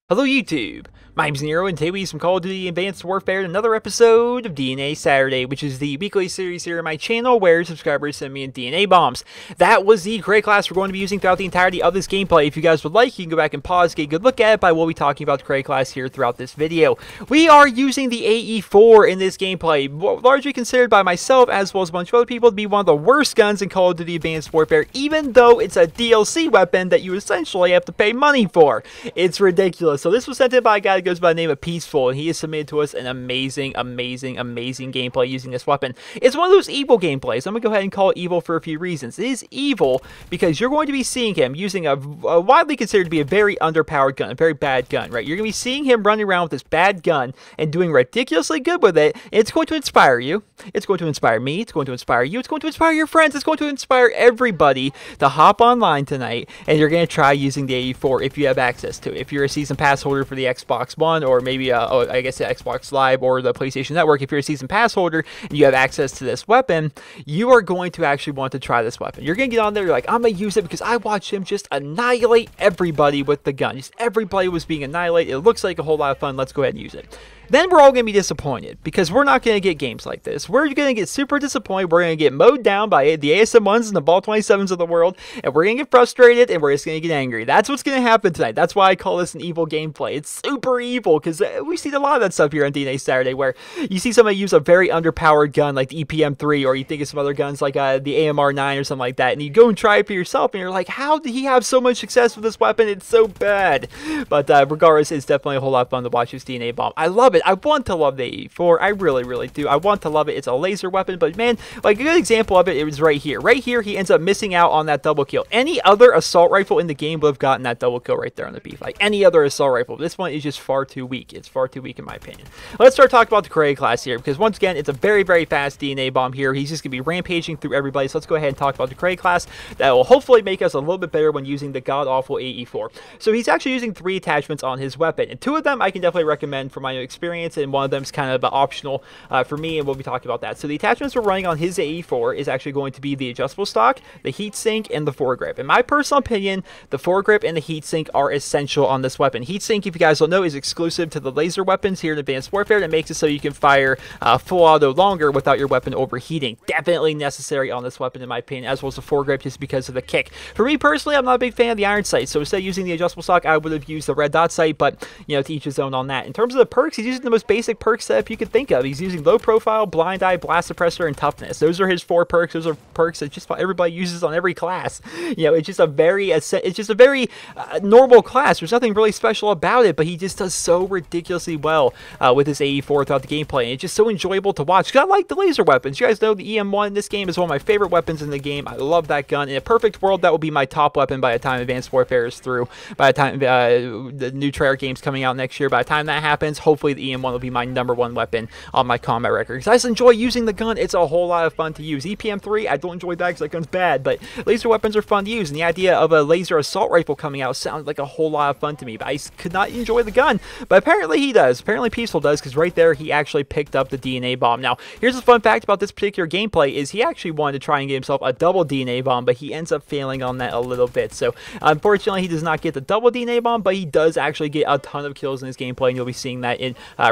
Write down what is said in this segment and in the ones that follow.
Hello YouTube, my name's Nero, and today we use some Call of Duty Advanced Warfare and another episode of DNA Saturday, which is the weekly series here on my channel where subscribers send me in DNA bombs. That was the Cray class we're going to be using throughout the entirety of this gameplay. If you guys would like, you can go back and pause, get a good look at it, but I will be talking about the Cray class here throughout this video. We are using the AE4 in this gameplay, largely considered by myself as well as a bunch of other people to be one of the worst guns in Call of Duty Advanced Warfare, even though it's a DLC weapon that you essentially have to pay money for. It's ridiculous. So this was sent in by a guy that goes by the name of Peaceful, and he has submitted to us an amazing gameplay using this weapon. It's one of those evil gameplays. I'm going to go ahead and call it evil for a few reasons. It is evil because you're going to be seeing him using a widely considered to be a very underpowered gun, a very bad gun, right? You're going to be seeing him running around with this bad gun and doing ridiculously good with it. It's going to inspire you. It's going to inspire me. It's going to inspire you. It's going to inspire your friends. It's going to inspire everybody to hop online tonight, and you're going to try using the AE4 if you have access to it. If you're a season pass holder for the Xbox One, or maybe I guess the Xbox Live or the PlayStation Network, if you're a season pass holder and you have access to this weapon, you are going to actually want to try this weapon. You're going to get on there, you're like, I'm going to use it because I watched him just annihilate everybody with the gun. Just everybody was being annihilated. It looks like a whole lot of fun. Let's go ahead and use it. Then we're all going to be disappointed because we're not going to get games like this. We're going to get super disappointed. We're going to get mowed down by the ASM1s and the Ball 27s of the world, and we're going to get frustrated, and we're just going to get angry. That's what's going to happen tonight. That's why I call this an evil gameplay. It's super evil because we see a lot of that stuff here on DNA Saturday where you see somebody use a very underpowered gun like the EPM3, or you think of some other guns like the AMR9 or something like that, and you go and try it for yourself, and you're like, how did he have so much success with this weapon? It's so bad. But regardless, it's definitely a whole lot of fun to watch this DNA bomb. I love it. I want to love the AE4. I really do. I want to love it. It's a laser weapon, but man, like a good example of it, it was right here. Right here, he ends up missing out on that double kill. Any other assault rifle in the game would have gotten that double kill right there on the beef. Like any other assault rifle. This one is just far too weak. It's far too weak in my opinion. Let's start talking about the Cray class here, because once again, it's a very fast DNA bomb here. He's just going to be rampaging through everybody. So let's go ahead and talk about the Cray class. That will hopefully make us a little bit better when using the god-awful AE4. So he's actually using 3 attachments on his weapon, and 2 of them I can definitely recommend from my experience, and one of them is kind of optional for me, and we'll be talking about that. So the attachments we're running on his AE4 is actually going to be the adjustable stock, the heat sink, and the foregrip. In my personal opinion, the foregrip and the heat sink are essential on this weapon. Heat sink, if you guys don't know, is exclusive to the laser weapons here in Advanced Warfare. That makes it so you can fire full auto longer without your weapon overheating. Definitely necessary on this weapon in my opinion, as well as the foregrip just because of the kick. For me personally, I'm not a big fan of the iron sight, so instead of using the adjustable stock, I would have used the red dot sight, but you know, to each his own on that. In terms of the perks, he's using the most basic perk setup you could think of. He's using low profile, blind eye, blast suppressor, and toughness. Those are his 4 perks. Those are perks that just everybody uses on every class. You know, it's just a very normal class. There's nothing really special about it, but he just does so ridiculously well with his AE4 throughout the gameplay. And it's just so enjoyable to watch because I like the laser weapons. You guys know the EM1 in this game is one of my favorite weapons in the game. I love that gun. In a perfect world, that will be my top weapon by the time Advanced Warfare is through. By the time the new Treyarch game's coming out next year, by the time that happens, hopefully the EM1 will be my #1 weapon on my combat record, because I just enjoy using the gun. It's a whole lot of fun to use. EPM3, I don't enjoy that because that gun's bad, but laser weapons are fun to use, and the idea of a laser assault rifle coming out sounded like a whole lot of fun to me, but I could not enjoy the gun. But apparently he does. Apparently Peaceful does, because right there he actually picked up the DNA bomb. Now, here's a fun fact about this particular gameplay is he actually wanted to try and get himself a double DNA bomb, but he ends up failing on that a little bit. So unfortunately, he does not get the double DNA bomb, but he does actually get a ton of kills in his gameplay, and you'll be seeing that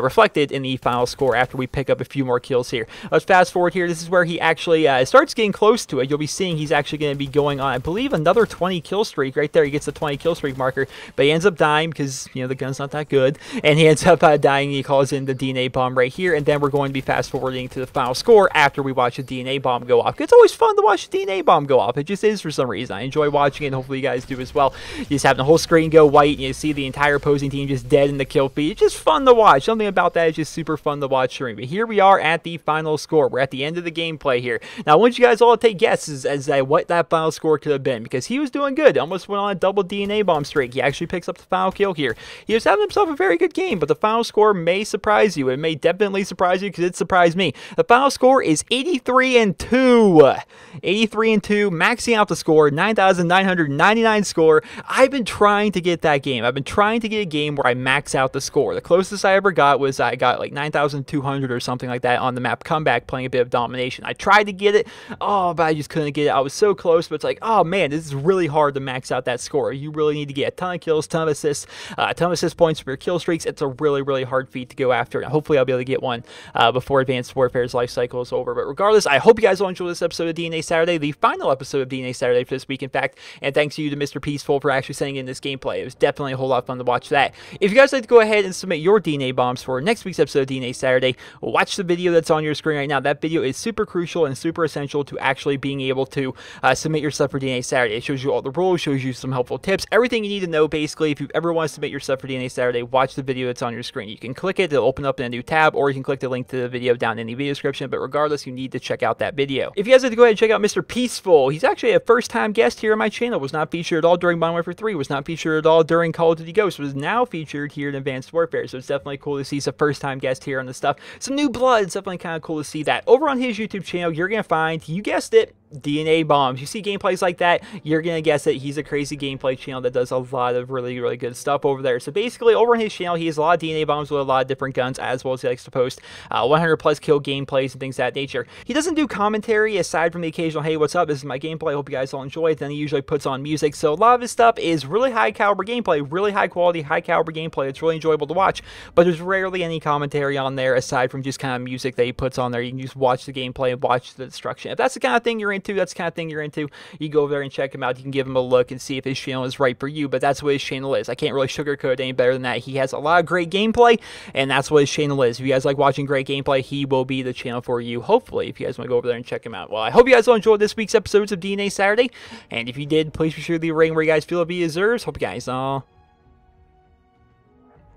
reflected in the final score after we pick up a few more kills here. Let's fast forward here. This is where he actually starts getting close to it. You'll be seeing he's actually going to be going on, I believe, another 20 kill streak. Right there, he gets the 20 kill streak marker, but he ends up dying because, you know, the gun's not that good, and he ends up dying. He calls in the DNA bomb right here, and then we're going to be fast forwarding to the final score after we watch the DNA bomb go off. It's always fun to watch the DNA bomb go off. It just is for some reason. I enjoy watching it, and hopefully you guys do as well. You just have the whole screen go white, and you see the entire opposing team just dead in the kill feed. It's just fun to watch. Something about that is just super fun to watch. But here we are at the final score. We're at the end of the gameplay here. Now, I want you guys all to take guesses as to what that final score could have been, because he was doing good. Almost went on a double DNA bomb streak. He actually picks up the final kill here. He was having himself a very good game, but the final score may surprise you. It may definitely surprise you because it surprised me. The final score is 83-2. 83-2, maxing out the score, 9,999 score. I've been trying to get that game. I've been trying to get a game where I max out the score. The closest I ever got was I got like 9,200 or something like that on the map Comeback, playing a bit of Domination. I tried to get it, but I just couldn't get it. I was so close, but it's like, oh man, this is really hard to max out that score. You really need to get a ton of kills, ton of assists, a ton of assist points for your kill streaks. It's a really, really hard feat to go after, and hopefully I'll be able to get one before Advanced Warfare's life cycle is over. But regardless, I hope you guys will enjoy this episode of DNA Saturday, the final episode of DNA Saturday for this week, in fact, and thanks to you to Mr. Peaceful for actually sending in this gameplay. It was definitely a whole lot of fun to watch that. If you guys like to go ahead and submit your DNA bombs for next week's episode of DNA Saturday, watch the video that's on your screen right now. That video is super crucial and super essential to actually being able to submit your stuff for DNA Saturday. It shows you all the rules, shows you some helpful tips, everything you need to know basically. If you ever want to submit your stuff for DNA Saturday, watch the video that's on your screen. You can click it, it'll open up in a new tab, or you can click the link to the video down in the video description, but regardless, you need to check out that video. If you guys like to go ahead and check out Mr. Peaceful, he's actually a first-time guest here on my channel. Was not featured at all during Modern Warfare 3, was not featured at all during Call of Duty Ghosts, was now featured here in Advanced Warfare, so it's definitely cool to see some first-time guest here on the stuff. Some new blood, it's definitely kind of cool to see that. Over on his YouTube channel, you're going to find, you guessed it, DNA Bombs. You see gameplays like that, you're gonna guess it. He's a crazy gameplay channel that does a lot of really, really good stuff over there. So basically, over on his channel, he has a lot of DNA bombs with a lot of different guns, as well as he likes to post 100 plus kill gameplays and things of that nature. He doesn't do commentary aside from the occasional, hey, what's up, this is my gameplay, hope you guys all enjoy it. Then he usually puts on music. So a lot of his stuff is really high caliber gameplay, really high quality, high caliber gameplay. It's really enjoyable to watch, but there's rarely any commentary on there aside from just kind of music that he puts on there. You can just watch the gameplay and watch the destruction. If that's the kind of thing you're into, that's the kind of thing you're into, you go over there and check him out. You can give him a look and see if his channel is right for you, but that's what his channel is. I can't really sugarcoat it any better than that. He has a lot of great gameplay, and that's what his channel is. If you guys like watching great gameplay, he will be the channel for you, hopefully, if you guys want to go over there and check him out. Well, I hope you guys will enjoy this week's episodes of DNA Saturday, and if you did, please be sure to leave a rating where you guys feel it deserves. Hope you guys all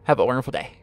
have a wonderful day.